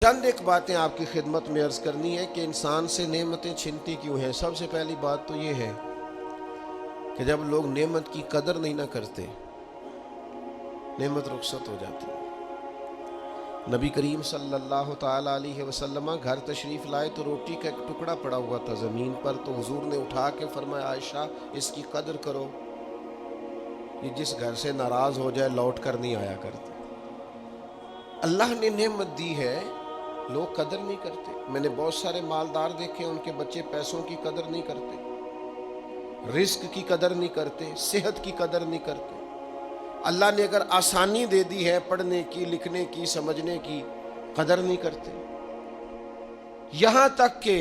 چند ایک باتیں آپ کی خدمت میں عرض کرنی ہے کہ انسان سے نعمتیں چھنتی کیوں ہیں۔ سب سے پہلی بات تو یہ ہے کہ جب لوگ نعمت کی قدر نہیں نہ کرتے، نعمت رخصت ہو جاتی ہے۔ نبی کریم صلی اللہ تعالی علیہ وسلم گھر تشریف لائے تو روٹی کا ایک ٹکڑا پڑا ہوا تھا زمین پر، تو حضور نے اٹھا کے فرمایا عائشہ اس کی قدر کرو، یہ جس گھر سے ناراض ہو جائے لوٹ کر نہیں آیا کرتے۔ اللہ نے نعمت دی ہے، لوگ قدر نہیں کرتے۔ میں نے بہت سارے مالدار دیکھے، ان کے بچے پیسوں کی قدر نہیں کرتے، رزق کی قدر نہیں کرتے، صحت کی قدر نہیں کرتے۔ اللہ نے اگر آسانی دے دی ہے پڑھنے کی، لکھنے کی، سمجھنے کی، قدر نہیں کرتے۔ یہاں تک کہ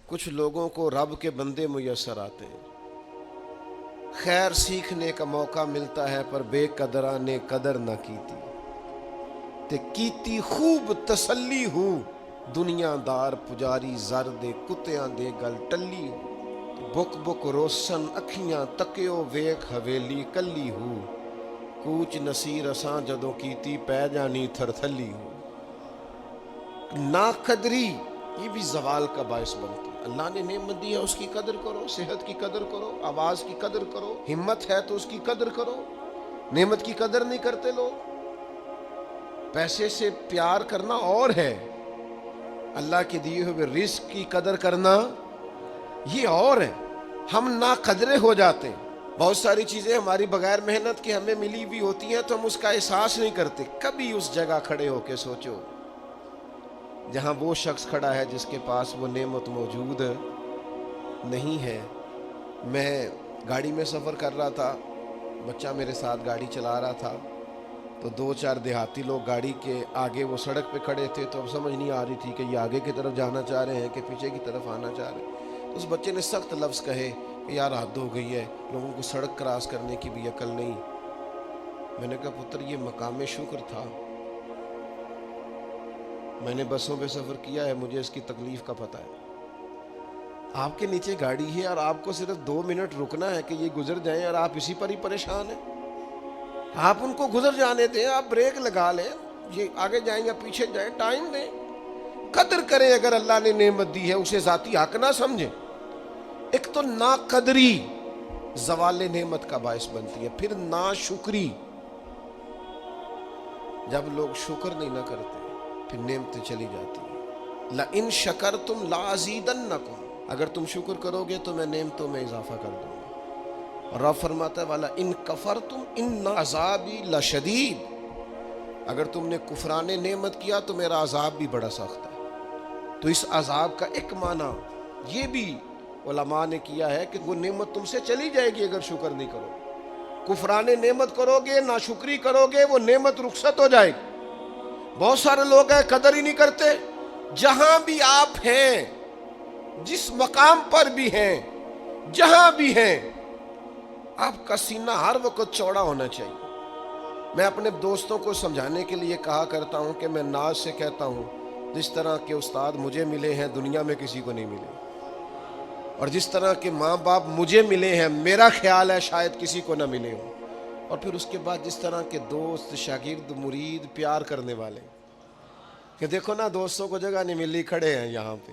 کچھ لوگوں کو رب کے بندے میسر آتے ہیں، خیر سیکھنے کا موقع ملتا ہے پر بے قدرہ نے قدر نہ کیتی تے کیتی خوب تسلی ہو، دنیا دار پجاری زر دے کتیاں دے گل ٹلی ہو، بک بک روشن اکھیاں تکیو ویکھ حویلی کلی ہو، کوچ نصیر اساں جدوں کیتی پہ جانی تھر تھلی ہو۔ ناقدری یہ بھی زوال کا باعث بنتی ہے۔ اللہ نے نعمت دی ہے، اس کی قدر کرو، صحت کی قدر کرو، آواز کی قدر کرو، ہمت ہے تو اس کی قدر کرو۔ نعمت کی قدر نہیں کرتے لوگ۔ پیسے سے پیار کرنا اور ہے، اللہ کے دیے ہوئے رزق کی قدر کرنا یہ اور ہے۔ ہم ناقدرے ہو جاتے ہیں۔ بہت ساری چیزیں ہماری بغیر محنت کے ہمیں ملی ہوئی ہوتی ہیں تو ہم اس کا احساس نہیں کرتے۔ کبھی اس جگہ کھڑے ہو کے سوچو جہاں وہ شخص کھڑا ہے جس کے پاس وہ نعمت موجود نہیں ہے۔ میں گاڑی میں سفر کر رہا تھا، بچہ میرے ساتھ گاڑی چلا رہا تھا، تو دو چار دیہاتی لوگ گاڑی کے آگے وہ سڑک پہ کھڑے تھے، تو اب سمجھ نہیں آ رہی تھی کہ یہ آگے کی طرف جانا چاہ رہے ہیں کہ پیچھے کی طرف آنا چاہ رہے ہیں۔ اس بچے نے سخت لفظ کہے کہ یار حد ہو گئی ہے، لوگوں کو سڑک کراس کرنے کی بھی عقل نہیں۔ میں نے کہا پتر یہ مقام شکر تھا، میں نے بسوں پہ سفر کیا ہے، مجھے اس کی تکلیف کا پتہ ہے۔ آپ کے نیچے گاڑی ہے اور آپ کو صرف 2 منٹ رکنا ہے کہ یہ گزر جائیں اور آپ اسی پر ہی پریشان ہیں۔ آپ ان کو گزر جانے دیں، آپ بریک لگا لیں، یہ آگے جائیں یا پیچھے جائیں، ٹائم دیں، قدر کریں۔ اگر اللہ نے نعمت دی ہے اسے ذاتی حق نہ سمجھیں۔ ایک تو ناقدری زوال نعمت کا باعث بنتی ہے، پھر ناشکری، جب لوگ شکر نہیں نہ کرتے پھر نعمتیں چلی جاتی ہیں۔ لَإِن شَكَرْتُمْ لَأَزِيدَنَّكُمْ، اگر تم شکر کرو گے تو میں نعمتوں میں اضافہ کر دوں گا۔ اور رب فرماتا ہے وَلَئِن كَفَرْتُمْ إِنَّ عَذَابِي لَشَدِيدٌ، اگر تم نے کفران نعمت کیا تو میرا عذاب بھی بڑا سخت ہے۔ تو اس عذاب کا ایک معنی یہ بھی علماء نے کیا ہے کہ وہ نعمت تم سے چلی جائے گی اگر شکر نہیں کرو۔ کفران نعمت کرو گے، ناشکری کرو گے، وہ نعمت رخصت ہو جائے گی۔ بہت سارے لوگ ہیں قدر ہی نہیں کرتے۔ جہاں بھی آپ ہیں، جس مقام پر بھی ہیں، جہاں بھی ہیں، آپ کا سینہ ہر وقت چوڑا ہونا چاہیے۔ میں اپنے دوستوں کو سمجھانے کے لیے کہا کرتا ہوں کہ میں ناز سے کہتا ہوں جس طرح کے استاد مجھے ملے ہیں دنیا میں کسی کو نہیں ملے، اور جس طرح کے ماں باپ مجھے ملے ہیں میرا خیال ہے شاید کسی کو نہ ملے ہوں، اور پھر اس کے بعد جس طرح کے دوست، شاگرد، مرید، پیار کرنے والے، کہ دیکھو نا دوستوں کو جگہ نہیں ملی، کھڑے ہیں یہاں پہ۔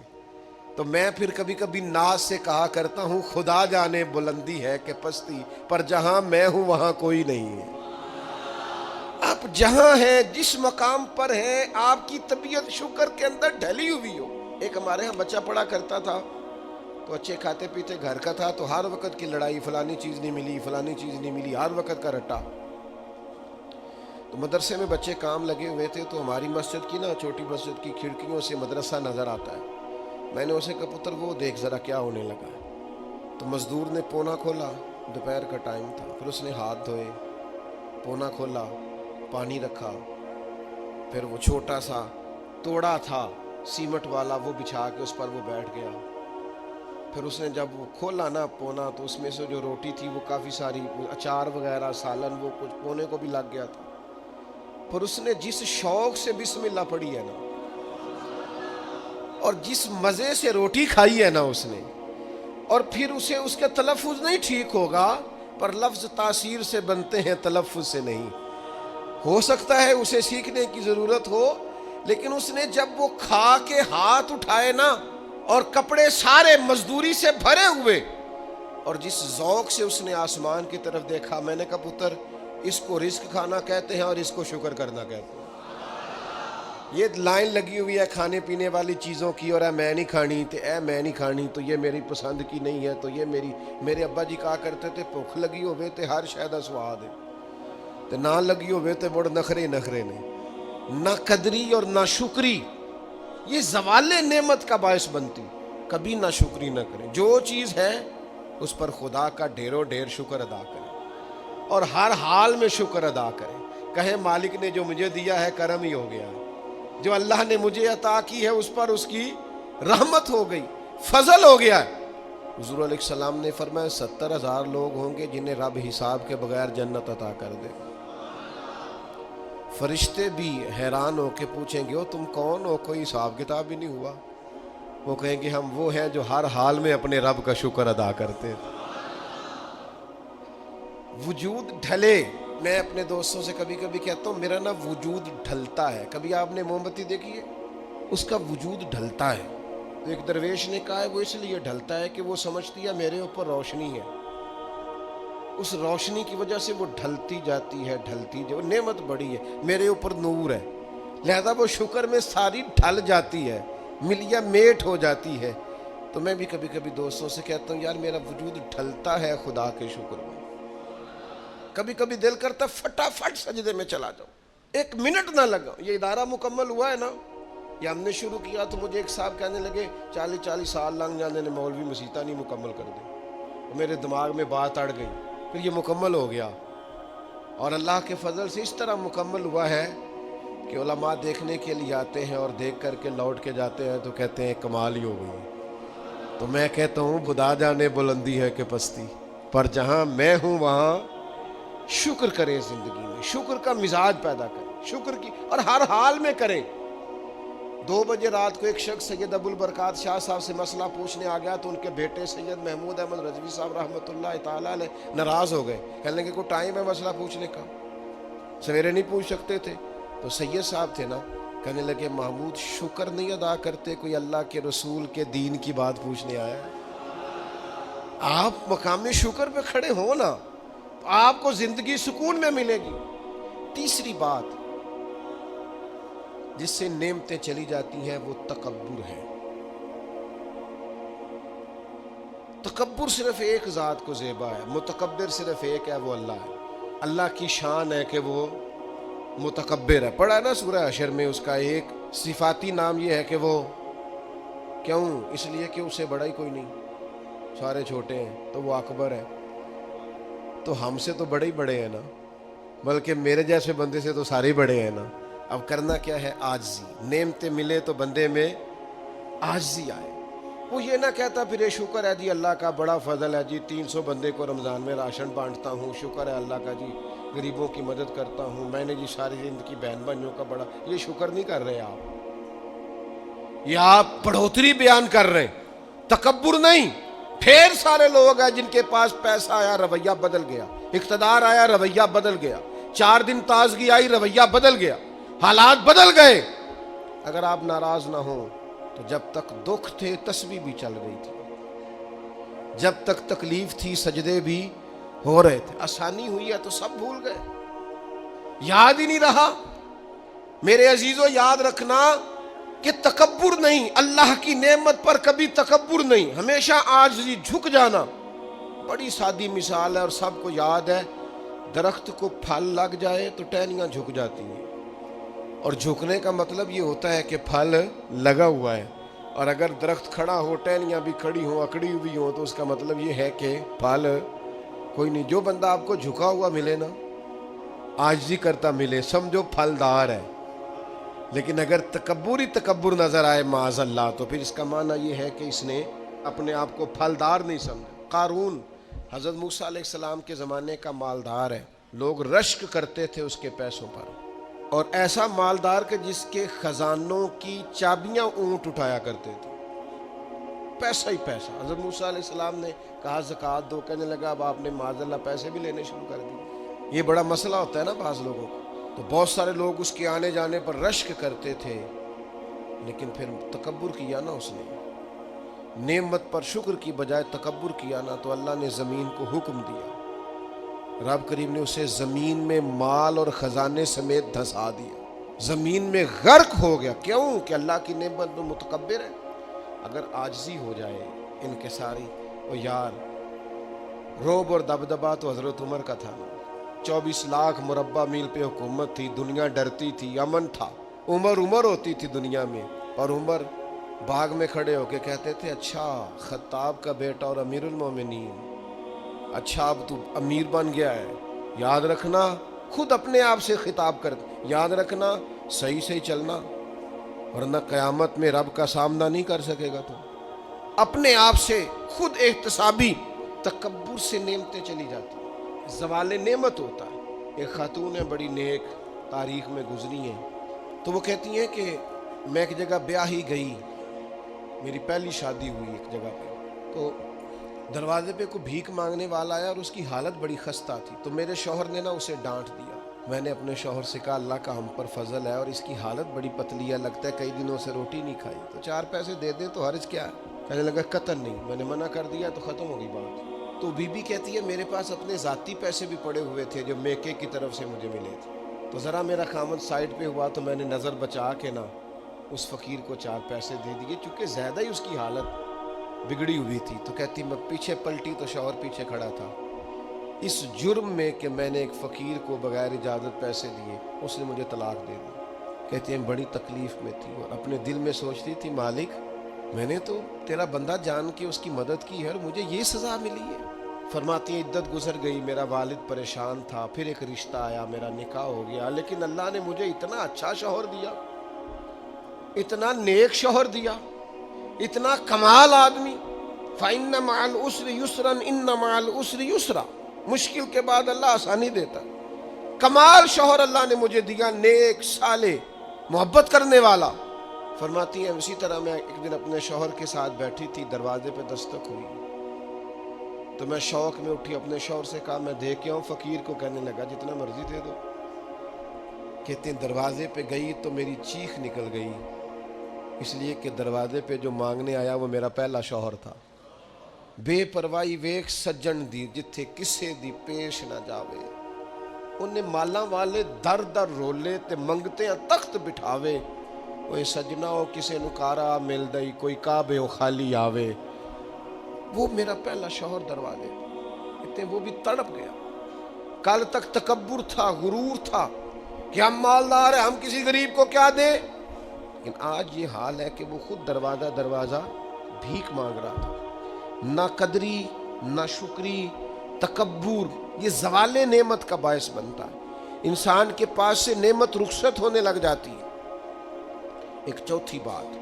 تو میں پھر کبھی کبھی ناز سے کہا کرتا ہوں خدا جانے بلندی ہے کہ پستی، پر جہاں میں ہوں وہاں کوئی نہیں ہے۔ آپ جہاں ہیں، جس مقام پر ہیں، آپ کی طبیعت شکر کے اندر ڈھلی ہوئی ہو۔ ایک ہمارے ہاں بچہ پڑھا کرتا تھا تو اچھے کھاتے پیتے گھر کا تھا، تو ہر وقت کی لڑائی، فلانی چیز نہیں ملی، فلانی چیز نہیں ملی، ہر وقت کا رٹا۔ تو مدرسے میں بچے کام لگے ہوئے تھے، تو ہماری مسجد کی نا چھوٹی مسجد کی کھڑکیوں سے مدرسہ نظر آتا ہے۔ میں نے اسے کہا پتر وہ دیکھ ذرا کیا ہونے لگا ہے۔ تو مزدور نے پونا کھولا، دوپہر کا ٹائم تھا، پھر اس نے ہاتھ دھوئے، پونا کھولا، پانی رکھا، پھر وہ چھوٹا سا توڑا تھا سیمٹ والا، وہ بچھا کے اس پر وہ بیٹھ گیا۔ پھر اس نے جب وہ کھولا نا پونا، تو اس میں سے جو روٹی تھی وہ کافی ساری، اچار وغیرہ، سالن، وہ کچھ پونے کو بھی لگ گیا تھا۔ پھر اس نے جس شوق سے بسم اللہ پڑھی ہے نا، اور جس مزے سے روٹی کھائی ہے نا اس نے، اور پھر اسے اس کے تلفظ نہیں ٹھیک ہوگا، پر لفظ تاثیر سے بنتے ہیں، تلفظ سے نہیں۔ ہو سکتا ہے اسے سیکھنے کی ضرورت ہو، لیکن اس نے جب وہ کھا کے ہاتھ اٹھائے نا اور کپڑے سارے مزدوری سے بھرے ہوئے اور جس ذوق سے اس نے آسمان کی طرف دیکھا، میں نے کہا پتر اس کو رزق کھانا کہتے ہیں اور اس کو شکر کرنا کہتے ہیں۔ یہ لائن لگی ہوئی ہے کھانے پینے والی چیزوں کی، اور میں نہیں کھانی تو میں نہیں کھانی تو یہ میری پسند کی نہیں ہے، تو یہ میرے ابا جی کہا کرتے تھے بھوک لگی ہوئے تے ہر شے دا سواد ہے، تے نہ لگی ہوئے تے بڑے نخرے نے، نہ قدری اور نہ شکری، یہ زوال نعمت کا باعث بنتی۔ کبھی نہ شکری نہ کریں، جو چیز ہے اس پر خدا کا ڈھیروں ڈھیر شکر ادا کریں اور ہر حال میں شکر ادا کریں۔ کہیں مالک نے جو مجھے دیا ہے کرم ہی ہو گیا، جو اللہ نے مجھے عطا کی ہے اس پر اس کی رحمت ہو گئی، فضل ہو گیا ہے۔ حضور علیہ السلام نے فرمایا 70,000 لوگ ہوں گے جنہیں رب حساب کے بغیر جنت عطا کر دے۔ فرشتے بھی حیران ہو کے پوچھیں گے تم کون ہو، کوئی حساب کتاب بھی نہیں ہوا؟ وہ کہیں گے ہم وہ ہیں جو ہر حال میں اپنے رب کا شکر ادا کرتے۔ وجود ڈھلے، میں اپنے دوستوں سے کبھی کبھی کہتا ہوں میرا نا وجود ڈھلتا ہے۔ کبھی آپ نے موم بتی دیکھی ہے؟ اس کا وجود ڈھلتا ہے۔ ایک درویش نے کہا ہے وہ اس لیے ڈھلتا ہے کہ وہ سمجھتی ہے میرے اوپر روشنی ہے، اس روشنی کی وجہ سے وہ ڈھلتی جاتی ہے، وہ نعمت بڑی ہے، میرے اوپر نور ہے، لہذا وہ شکر میں ساری ڈھل جاتی ہے، ملیا میٹ ہو جاتی ہے۔ تو میں بھی کبھی کبھی دوستوں سے کہتا ہوں یار میرا وجود ڈھلتا ہے خدا کے شکر میں۔ کبھی کبھی دل کرتا فٹافٹ سجدے میں چلا جاؤں، ایک منٹ نہ لگا۔ یہ ادارہ مکمل ہوا ہے نا، یہ ہم نے شروع کیا تو مجھے ایک صاحب کہنے لگے 40 سال لنگ جانے نے مولوی مسیطہ نہیں مکمل کر دی۔ میرے دماغ میں بات اڑ گئی، پھر یہ مکمل ہو گیا، اور اللہ کے فضل سے اس طرح مکمل ہوا ہے کہ علماء دیکھنے کے لیے آتے ہیں اور دیکھ کر کے لوٹ کے جاتے ہیں تو کہتے ہیں کمال ہی ہو گئی۔ تو میں کہتا ہوں خدا جانے بلندی ہے کہ پستی، پر جہاں میں ہوں وہاں شکر کریں، زندگی میں شکر کا مزاج پیدا کریں، شکر کی، اور ہر حال میں کریں۔ 2 بجے رات کو ایک شخص سید ابو البرکات شاہ صاحب سے مسئلہ پوچھنے آ گیا تو ان کے بیٹے سید محمود احمد رضوی صاحب رحمۃ اللہ تعالیٰ علیہ ناراض ہو گئے، کہنے لگے کوئی ٹائم ہے مسئلہ پوچھنے کا، سویرے نہیں پوچھ سکتے تھے؟ تو سید صاحب تھے نا، کہنے لگے محمود شکر نہیں ادا کرتے، کوئی اللہ کے رسول کے دین کی بات پوچھنے آیا، آپ مقام شکر پہ کھڑے ہو نا تو آپ کو زندگی سکون میں ملے گی۔ تیسری بات جس سے نعمتیں چلی جاتی ہیں وہ تکبر ہے۔ تکبر صرف ایک ذات کو زیبا ہے، متکبر صرف ایک ہے، وہ اللہ ہے۔ اللہ کی شان ہے کہ وہ متکبر ہے۔ پڑھا ہے نا سورہ حشر میں، اس کا ایک صفاتی نام یہ ہے کہ وہ کیوں؟ اس لیے کہ اسے بڑا ہی کوئی نہیں، سارے چھوٹے ہیں تو وہ اکبر ہے۔ تو ہم سے تو بڑے ہی بڑے ہیں نا، بلکہ میرے جیسے بندے سے تو سارے ہی بڑے ہیں نا۔ اب کرنا کیا ہے؟ عاجزی۔ نعمتیں ملے تو بندے میں عاجزی آئے، وہ یہ نہ کہتا پھر یہ شکر ہے جی اللہ کا بڑا فضل ہے جی 300 بندے کو رمضان میں راشن بانٹتا ہوں، شکر ہے اللہ کا جی غریبوں کی مدد کرتا ہوں، میں نے جی ساری زندگی بہن بھائیوں کا بڑا، یہ شکر نہیں کر رہے آپ، یہ آپ بڑھوتری بیان کر رہے ہیں، تکبر نہیں۔ ڈھیر سارے لوگ ہیں جن کے پاس پیسہ آیا رویہ بدل گیا، اقتدار آیا رویہ بدل گیا، 4 دن تازگی آئی رویہ بدل گیا، حالات بدل گئے۔ اگر آپ ناراض نہ ہوں تو جب تک دکھ تھے تسبیح بھی چل رہی تھی، جب تک تکلیف تھی سجدے بھی ہو رہے تھے، آسانی ہوئی ہے تو سب بھول گئے، یاد ہی نہیں رہا۔ میرے عزیزو یاد رکھنا کہ تکبر نہیں، اللہ کی نعمت پر کبھی تکبر نہیں، ہمیشہ عاجزی، جھک جانا۔ بڑی سادی مثال ہے اور سب کو یاد ہے، درخت کو پھل لگ جائے تو ٹہنیاں جھک جاتی ہیں، اور جھکنے کا مطلب یہ ہوتا ہے کہ پھل لگا ہوا ہے، اور اگر درخت کھڑا ہو ٹہنیاں بھی کھڑی ہوں اکڑی ہوئی ہوں تو اس کا مطلب یہ ہے کہ پھل کوئی نہیں۔ جو بندہ آپ کو جھکا ہوا ملے نا، عاجزی کرتا ملے، سمجھو پھلدار ہے۔ لیکن اگر تکبر نظر آئے معاذ اللہ تو پھر اس کا معنی یہ ہے کہ اس نے اپنے آپ کو پھلدار نہیں سمجھا۔ قارون حضرت موسیٰ علیہ السلام کے زمانے کا مالدار ہے، لوگ رشک کرتے تھے اس کے پیسوں پر، اور ایسا مالدار کہ جس کے خزانوں کی چابیاں اونٹ اٹھایا کرتے تھے، پیسہ ہی پیسہ۔ حضرت موسیٰ علیہ السلام نے کہا زکوٰۃ دو، کہنے لگا اب آپ نے معاذ اللہ پیسے بھی لینے شروع کر دیے۔ یہ بڑا مسئلہ ہوتا ہے نا بعض لوگوں کو، تو بہت سارے لوگ اس کے آنے جانے پر رشک کرتے تھے، لیکن پھر تکبر کیا نا اس نے، نعمت پر شکر کی بجائے تکبر کیا نا، تو اللہ نے زمین کو حکم دیا، رب کریم نے اسے زمین میں مال اور خزانے سمیت دھسا دیا، زمین میں غرق ہو گیا۔ کیوں؟ کہ اللہ کی نعمت میں متکبر ہے۔ اگر عاجزی ہو جائے انکساری، او یار، روب اور دبدبا تو حضرت عمر کا تھا، 24 لاکھ مربع میل پہ حکومت تھی، دنیا ڈرتی تھی، امن تھا، عمر ہوتی تھی دنیا میں، اور عمر باغ میں کھڑے ہو کے کہتے تھے اچھا خطاب کا بیٹا اور امیر المومنین، اچھا اب تو امیر بن گیا ہے، یاد رکھنا، خود اپنے آپ سے خطاب کر، یاد رکھنا صحیح چلنا، ورنہ قیامت میں رب کا سامنا نہیں کر سکے گا۔ تو اپنے آپ سے خود احتسابی تکبر سے نعمتیں چلی جاتی، زوال نعمت ہوتا ہے۔ ایک خاتون ہے بڑی نیک، تاریخ میں گزری ہیں، تو وہ کہتی ہیں کہ میں ایک جگہ بیاہی گئی، میری پہلی شادی ہوئی ایک جگہ پہ، تو دروازے پہ کوئی بھیک مانگنے والا آیا اور اس کی حالت بڑی خستہ تھی، تو میرے شوہر نے نا اسے ڈانٹ دیا۔ میں نے اپنے شوہر سے کہا اللہ کا ہم پر فضل ہے اور اس کی حالت بڑی پتلی ہے، لگتا ہے کئی دنوں سے روٹی نہیں کھائی، تو 4 پیسے دے دیں تو حرج کیا ہے؟ کہنے لگا قطن نہیں، میں نے منع کر دیا تو ختم ہو گئی بات۔ تو بی بی کہتی ہے میرے پاس اپنے ذاتی پیسے بھی پڑے ہوئے تھے جو میکے کی طرف سے مجھے ملے تھے، تو ذرا میرا خامد سائڈ پہ ہوا تو میں نے نظر بچا کے نا اس فقیر کو 4 پیسے دے دیے، چونکہ زیادہ ہی اس کی حالت بگڑی ہوئی تھی۔ تو کہتی میں پیچھے پلٹی تو شوہر پیچھے کھڑا تھا، اس جرم میں کہ میں نے ایک فقیر کو بغیر اجازت پیسے دیے، اس نے مجھے طلاق دے دی۔ کہتی ہیں بڑی تکلیف میں تھی اور اپنے دل میں سوچتی تھی مالک میں نے تو تیرا بندہ جان کے اس کی مدد کی ہے اور مجھے یہ سزا ملی ہے۔ فرماتی ہیں عدت گزر گئی، میرا والد پریشان تھا، پھر ایک رشتہ آیا، میرا نکاح ہو گیا، لیکن اللہ نے مجھے اتنا اچھا شوہر دیا، اتنا نیک شوہر دیا، اتنا کمال آدمی۔ فَإِنَّ مَعَ الْعُسْرِ يُسْرًا إِنَّ مَعَ الْعُسْرِ يُسْرًا، مشکل کے بعد اللہ آسانی دیتا۔ کمال شوہر اللہ نے مجھے دیا، نیک، صالح، محبت کرنے والا۔ فرماتی ہیں اسی طرح میں ایک دن اپنے شوہر کے ساتھ بیٹھی تھی، دروازے پہ دستک ہوئی تو میں شوق میں اٹھی، اپنے شوہر سے کہا میں دے کے آؤں فقیر کو؟ کہنے لگا جتنا مرضی دے دو۔ کہتے ہیں دروازے پہ گئی تو میری چیخ نکل گئی، اس لیے کہ دروازے پہ جو مانگنے آیا وہ میرا پہلا شوہر تھا۔ بے پرواہی ویکھ سجن دی، جتھے کسے دی پیش نہ جاوے، انہیں مالاں والے در در رولے تے منگتے ہیں تخت بٹھاوے، وہ سجنا ہو کسے نکارا مل دئی، کوئی کعبے ہو خالی آوے۔ وہ میرا پہلا شوہر دروازے اتنے، وہ بھی تڑپ گیا۔ کل تک تکبر تھا، غرور تھا کہ ہم مالدار ہیں، ہم کسی غریب کو کیا دیں، لیکن آج یہ حال ہے کہ وہ خود دروازہ بھیک مانگ رہا تھا۔ نہ قدری، نہ شکری، تکبر، یہ زوال نعمت کا باعث بنتا ہے، انسان کے پاس سے نعمت رخصت ہونے لگ جاتی ہے۔ ایک چوتھی بات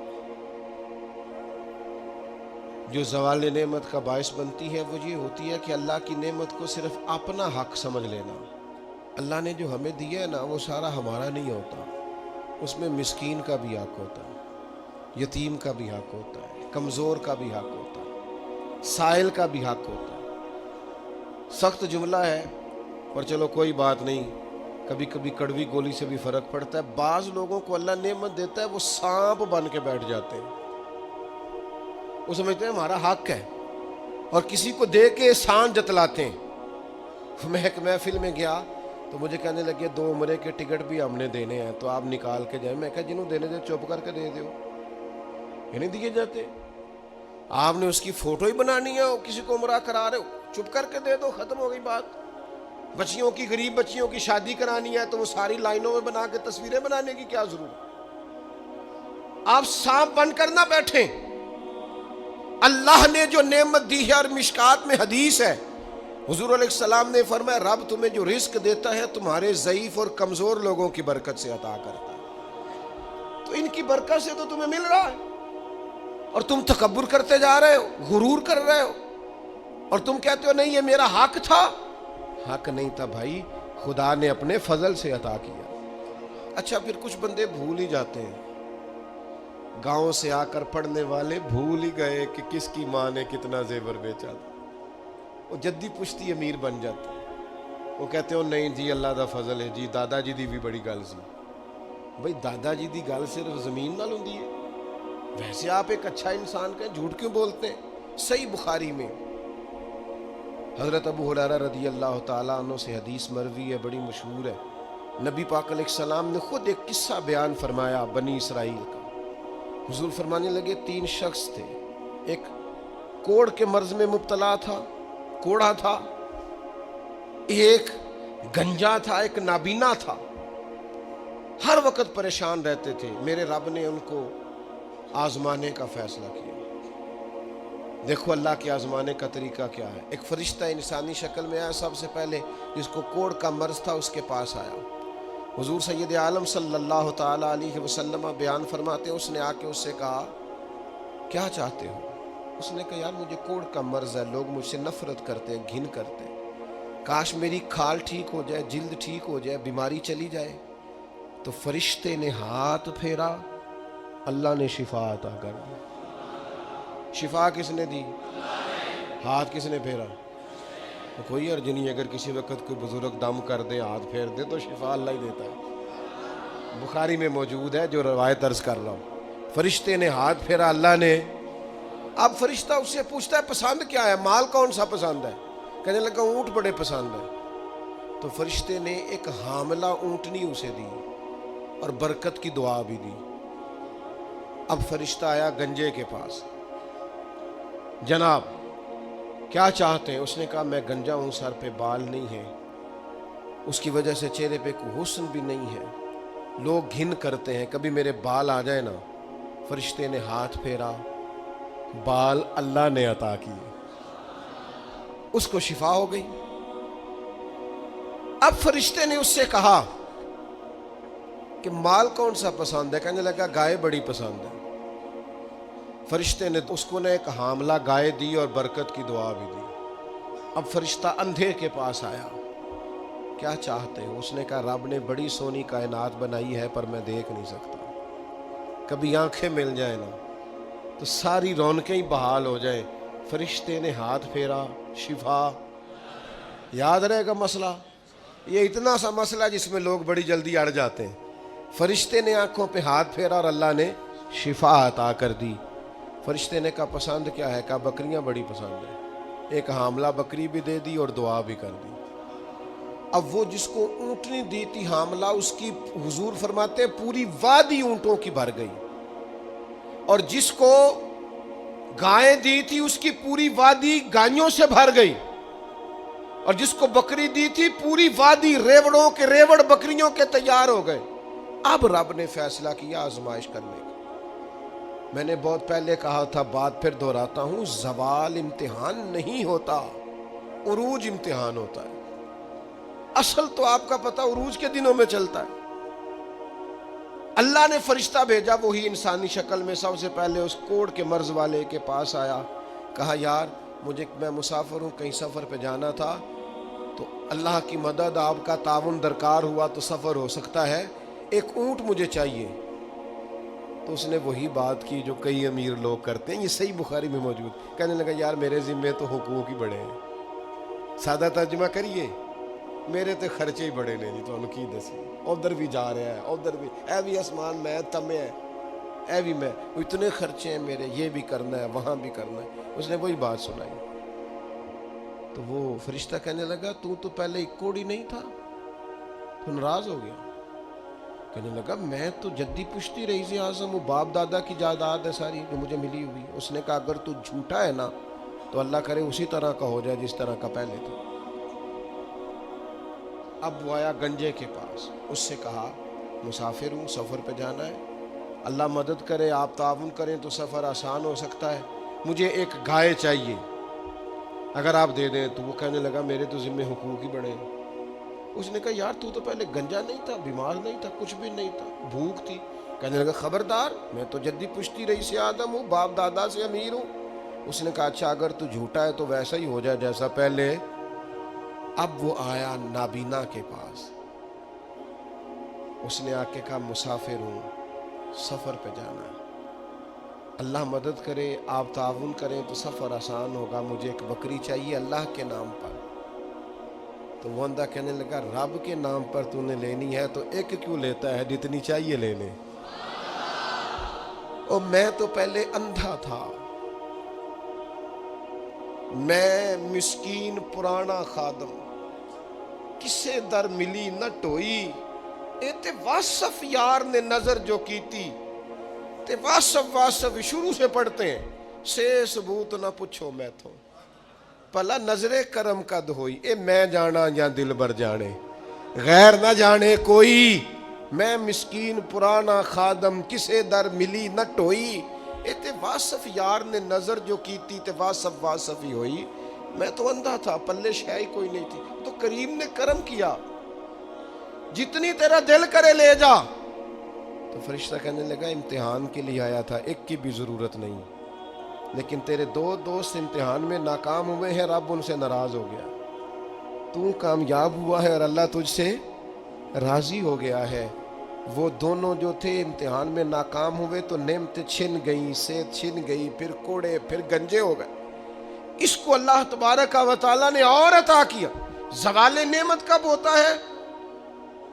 جو زوال نعمت کا باعث بنتی ہے وہ یہ ہوتی ہے کہ اللہ کی نعمت کو صرف اپنا حق سمجھ لینا۔ اللہ نے جو ہمیں دیا ہے نا وہ سارا ہمارا نہیں ہوتا، اس میں مسکین کا بھی حق ہوتا ہے، یتیم کا بھی حق ہوتا ہے، کمزور کا بھی حق ہوتا ہے، سائل کا بھی حق ہوتا ہے۔ سخت جملہ ہے پر چلو کوئی بات نہیں، کبھی کبھی کڑوی گولی سے بھی فرق پڑتا ہے۔ بعض لوگوں کو اللہ نعمت دیتا ہے وہ سانپ بن کے بیٹھ جاتے ہیں، وہ سمجھتے ہیں ہمارا حق ہے اور کسی کو دے کے احسان جتلاتے ہیں۔ میں ایک محفل میں گیا تو مجھے کہنے لگے 2 عمرے کے ٹکٹ بھی ہم نے دینے ہیں تو آپ نکال کے جائیں۔ میں کہا جنہوں دینے دے چپ کر کے دے دیو، یہ نہیں دیے جاتے۔ آپ نے اس کی فوٹو ہی بنانی ہے، کسی کو عمرہ کرا رہے ہو چپ کر کے دے دو، ختم ہو گئی بات۔ بچیوں کی، غریب بچیوں کی شادی کرانی ہے تو وہ ساری لائنوں میں بنا کے تصویریں بنانے کی کیا ضرورت؟ آپ سانپ بن کر نہ بیٹھیں۔ اللہ نے جو نعمت دی ہے، اور مشکات میں حدیث ہے حضور علیہ السلام نے فرمایا رب تمہیں جو رزق دیتا ہے تمہارے ضعیف اور کمزور لوگوں کی برکت سے عطا کرتا ہے، تو ان کی برکت سے تو تمہیں مل رہا ہے اور تم تکبر کرتے جا رہے ہو، غرور کر رہے ہو، اور تم کہتے ہو نہیں یہ میرا حق تھا۔ حق نہیں تھا بھائی، خدا نے اپنے فضل سے عطا کیا۔ اچھا پھر کچھ بندے بھول ہی جاتے ہیں، گاؤں سے آ کر پڑھنے والے بھول ہی گئے کہ کس کی ماں نے کتنا زیور بیچا تھا، وہ جدی پشتی امیر بن جاتے ہیں۔ وہ کہتے ہو نہیں جی اللہ دا فضل ہے جی دادا جی دی بھی بڑی گل سی. بھائی دادا جی دی گل صرف زمین نال ہوندی ہے؟ ویسے آپ ایک اچھا انسان کہیں جھوٹ کیوں بولتے ہیں؟ صحیح بخاری میں حضرت ابو ہریرہ رضی اللہ تعالیٰ عنہ سے حدیث مروی ہے، بڑی مشہور ہے. نبی پاک علیہ السلام نے خود ایک قصہ بیان فرمایا بنی اسرائیل کا. حضور فرمانے لگے 3 شخص تھے. ایک کوڑ کے مرض میں مبتلا تھا، کوڑا تھا. ایک گنجا تھا، ایک نابینا تھا. ہر وقت پریشان رہتے تھے. میرے رب نے ان کو آزمانے کا فیصلہ کیا. دیکھو اللہ کے آزمانے کا طریقہ کیا ہے. ایک فرشتہ انسانی شکل میں آیا سب سے پہلے، جس کو کوڑ کا مرض تھا، اس کے پاس آیا. حضور سید عالم صلی اللہ تعالیٰ علیہ وسلم بیان فرماتے ہیں اس نے آ کے اس سے کہا کیا چاہتے ہو؟ اس نے کہا یار مجھے کوڑ کا مرض ہے، لوگ مجھ سے نفرت کرتے ہیں، گھن کرتے ہیں. کاش میری کھال ٹھیک ہو جائے، جلد ٹھیک ہو جائے، بیماری چلی جائے. تو فرشتے نے ہاتھ پھیرا، اللہ نے شفا عطا کر دی. شفا کس نے دی؟ ہاتھ کس نے پھیرا؟ تو کوئی عرض نہیں، اگر کسی وقت کوئی بزرگ دم کر دے، ہاتھ پھیر دے، تو شفا اللہ ہی دیتا ہے. بخاری میں موجود ہے جو روایت عرض کر رہا ہوں. فرشتے نے ہاتھ پھیرا، اللہ نے. اب فرشتہ اس سے پوچھتا ہے پسند کیا ہے؟ مال کون سا پسند ہے؟ کہنے لگا اونٹ بڑے پسند ہے. تو فرشتے نے ایک حاملہ اونٹنی اسے دی اور برکت کی دعا بھی دی. اب فرشتہ آیا گنجے کے پاس، جناب کیا چاہتے ہیں؟ اس نے کہا میں گنجا ہوں، سر پہ بال نہیں ہے، اس کی وجہ سے چہرے پہ کوئی حسن بھی نہیں ہے، لوگ گھن کرتے ہیں، کبھی میرے بال آ جائے نا. فرشتے نے ہاتھ پھیرا، بال اللہ نے عطا کیے، اس کو شفا ہو گئی. اب فرشتے نے اس سے کہا کہ مال کون سا پسند ہے؟ کہنے لگا گائے بڑی پسند ہے. فرشتے نے اس کو ایک حاملہ گائے دی اور برکت کی دعا بھی دی. اب فرشتہ اندھے کے پاس آیا، کیا چاہتے ہو؟ اس نے کہا رب نے بڑی سونی کائنات بنائی ہے پر میں دیکھ نہیں سکتا، کبھی آنکھیں مل جائیں نا تو ساری رونقیں ہی بحال ہو جائیں. فرشتے نے ہاتھ پھیرا، شفا. یاد رہے گا مسئلہ، یہ اتنا سا مسئلہ جس میں لوگ بڑی جلدی اڑ جاتے ہیں. فرشتے نے آنکھوں پہ ہاتھ پھیرا اور اللہ نے شفا عطا کر دی. فرشتے نے کہا پسند کیا ہے؟ کہا بکریاں بڑی پسند ہے. ایک حاملہ بکری بھی دے دی اور دعا بھی کر دی. اب وہ جس کو اونٹنی دی تھی حاملہ، اس کی حضور فرماتے ہیں پوری وادی اونٹوں کی بھر گئی، اور جس کو گائیں دی تھی اس کی پوری وادی گائیوں سے بھر گئی، اور جس کو بکری دی تھی پوری وادی ریوڑوں کے ریوڑ بکریوں کے تیار ہو گئے. اب رب نے فیصلہ کیا آزمائش کرنے کا. میں نے بہت پہلے کہا تھا، بات پھر دہراتا ہوں، زوال امتحان نہیں ہوتا، عروج امتحان ہوتا ہے. اصل تو آپ کا پتہ عروج کے دنوں میں چلتا ہے. اللہ نے فرشتہ بھیجا، وہی انسانی شکل میں سب سے پہلے اس کوڑ کے مرض والے کے پاس آیا. کہا یار میں مسافر ہوں، کہیں سفر پہ جانا تھا، تو اللہ کی مدد، آپ کا تعاون درکار ہوا تو سفر ہو سکتا ہے، ایک اونٹ مجھے چاہیے. تو اس نے وہی بات کی جو کئی امیر لوگ کرتے ہیں، یہ صحیح بخاری میں موجود. کہنے لگا یار میرے ذمے تو حقوق ہی بڑے ہیں. سادہ ترجمہ کریے، میرے تو خرچے ہی بڑے نے جی، تو کی دسی ادھر بھی جا رہا ہے، ادھر بھی، اے بھی آسمان میں تمے ہے، اے بھی میں، اتنے خرچے ہیں میرے، یہ بھی کرنا ہے، وہاں بھی کرنا ہے. اس نے وہی بات سنائی. تو وہ فرشتہ کہنے لگا تو پہلے ایک کوڑی نہیں تھا، تو ناراض ہو گیا. کہنے لگا میں تو جدی پشتی رئیس اعظم ہوں، باپ دادا کی جائیداد ہے ساری جو مجھے ملی ہوئی. اس نے کہا اگر تو جھوٹا ہے نا تو اللہ کرے اسی طرح کا ہو جائے جس طرح کا پہلے تھا. اب وہ آیا گنجے کے پاس، اس سے کہا مسافر ہوں، سفر پہ جانا ہے، اللہ مدد کرے، آپ تعاون کریں تو سفر آسان ہو سکتا ہے، مجھے ایک گائے چاہیے، اگر آپ دے دیں. تو وہ کہنے لگا میرے تو ذمے حقوق ہی بڑے ہیں. اس نے کہا یار تو پہلے گنجا نہیں تھا، بیمار نہیں تھا، کچھ بھی نہیں تھا، بھوک تھی. کہنے لگا خبردار، میں تو جدی پشتی رئیس آدم ہوں، باپ دادا سے امیر ہوں. اس نے کہا اچھا اگر تو جھوٹا ہے تو ویسا ہی ہو جائے جیسا پہلے. اب وہ آیا نابینا کے پاس، اس نے آ کے کہا مسافر ہوں، سفر پہ جانا ہے، اللہ مدد کرے، آپ تعاون کریں تو سفر آسان ہوگا، مجھے ایک بکری چاہیے اللہ کے نام پر. تو وہ اندھا کہنے لگا رب کے نام پر تو نے لینی ہے تو ایک کیوں لیتا ہے، جتنی چاہیے لے لے۔ اور میں تو پہلے اندھا تھا، میں مسکین پرانا خادم، کسے در ملی نہ ٹوئی، اے تے واصف یار نے نظر جو کی تھی، تے واصف شروع سے پڑھتے ہیں، سے ثبوت نہ پوچھو میں تھوں، پلا نظر کرم قد ہوئی، اے میں جانا یا دل بر جانے، غیر نہ جانے کوئی، میں مسکین پرانا خادم، کسے در ملی نہ ٹوئی، اے تے واصف یار نے نظر جو کی تھی، تے واصف ہی ہوئی، میں تو اندھا تھا، پلے شے کوئی نہیں تھی، تو کریم نے کرم کیا، جتنی تیرا دل کرے لے جا۔ تو فرشتہ کہنے لگا امتحان کے لیے آیا تھا، ایک کی بھی ضرورت نہیں، لیکن تیرے دو دوست امتحان میں ناکام ہوئے ہیں، رب ان سے ناراض ہو گیا، تو کامیاب ہوا ہے اور اللہ تجھ سے راضی ہو گیا ہے۔ وہ دونوں جو تھے امتحان میں ناکام ہوئے تو نعمتیں چھن گئیں، صحت چھن گئی، پھر کوڑے، پھر گنجے ہو گئے۔ اس کو اللہ تبارک و تعالیٰ نے اور عطا کیا۔ زوال نعمت کب ہوتا ہے؟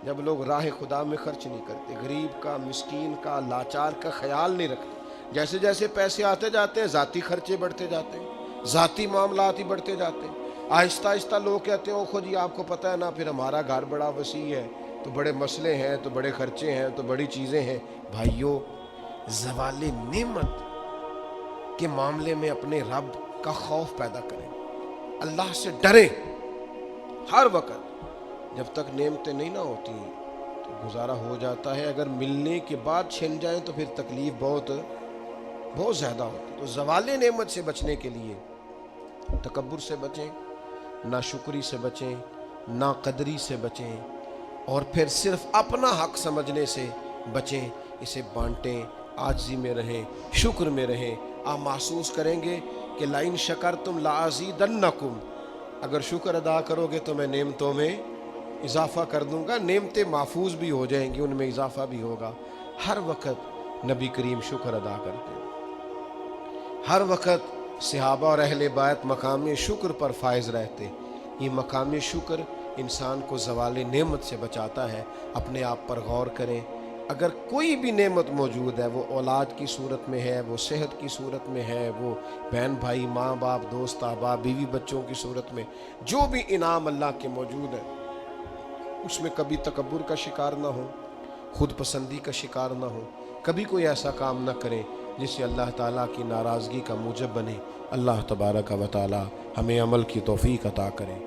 جب لوگ راہ خدا میں خرچ نہیں کرتے، غریب کا، مسکین کا، لاچار کا خیال نہیں رکھتے۔ جیسے جیسے پیسے آتے جاتے ہیں ذاتی خرچے بڑھتے جاتے ہیں، ذاتی معاملات ہی بڑھتے جاتے ہیں۔ آہستہ آہستہ لوگ کہتے ہیں خود جی آپ کو پتہ ہے نا، پھر ہمارا گھر بڑا وسیع ہے تو بڑے مسئلے ہیں، تو بڑے خرچے ہیں، تو بڑی چیزیں ہیں۔ بھائیو، زوال نعمت کے معاملے میں اپنے رب کا خوف پیدا کریں، اللہ سے ڈریں ہر وقت۔ جب تک نعمتیں نہیں نہ ہوتی تو گزارا ہو جاتا ہے، اگر ملنے کے بعد چھن جائیں تو پھر تکلیف بہت زیادہ ہوتی ہے۔ تو زوال نعمت سے بچنے کے لیے تکبر سے بچیں، ناشکری سے بچیں، ناقدری سے بچیں، اور پھر صرف اپنا حق سمجھنے سے بچیں۔ اسے بانٹیں، عاجزی میں رہیں، شکر میں رہیں۔ آپ محسوس کریں گے کہ لَإِن شَكَرْتُمْ لَأَزِيدَنَّكُمْ، اگر شکر ادا کرو گے تو میں نعمتوں میں اضافہ کر دوں گا، نعمتیں محفوظ بھی ہو جائیں گی، ان میں اضافہ بھی ہوگا۔ ہر وقت نبی کریم شکر ادا کرتے ہیں، ہر وقت صحابہ اور اہل بیت مقام شکر پر فائز رہتے۔ یہ مقام شکر انسان کو زوال نعمت سے بچاتا ہے۔ اپنے آپ پر غور کریں، اگر کوئی بھی نعمت موجود ہے، وہ اولاد کی صورت میں ہے، وہ صحت کی صورت میں ہے، وہ بہن بھائی، ماں باپ، دوست احباب، بیوی بچوں کی صورت میں، جو بھی انعام اللہ کے موجود ہے، اس میں کبھی تکبر کا شکار نہ ہو، خود پسندی کا شکار نہ ہو، کبھی کوئی ایسا کام نہ کریں جس سے اللہ تعالیٰ کی ناراضگی کا موجب بنے۔ اللہ تبارک و تعالیٰ ہمیں عمل کی توفیق عطا کرے۔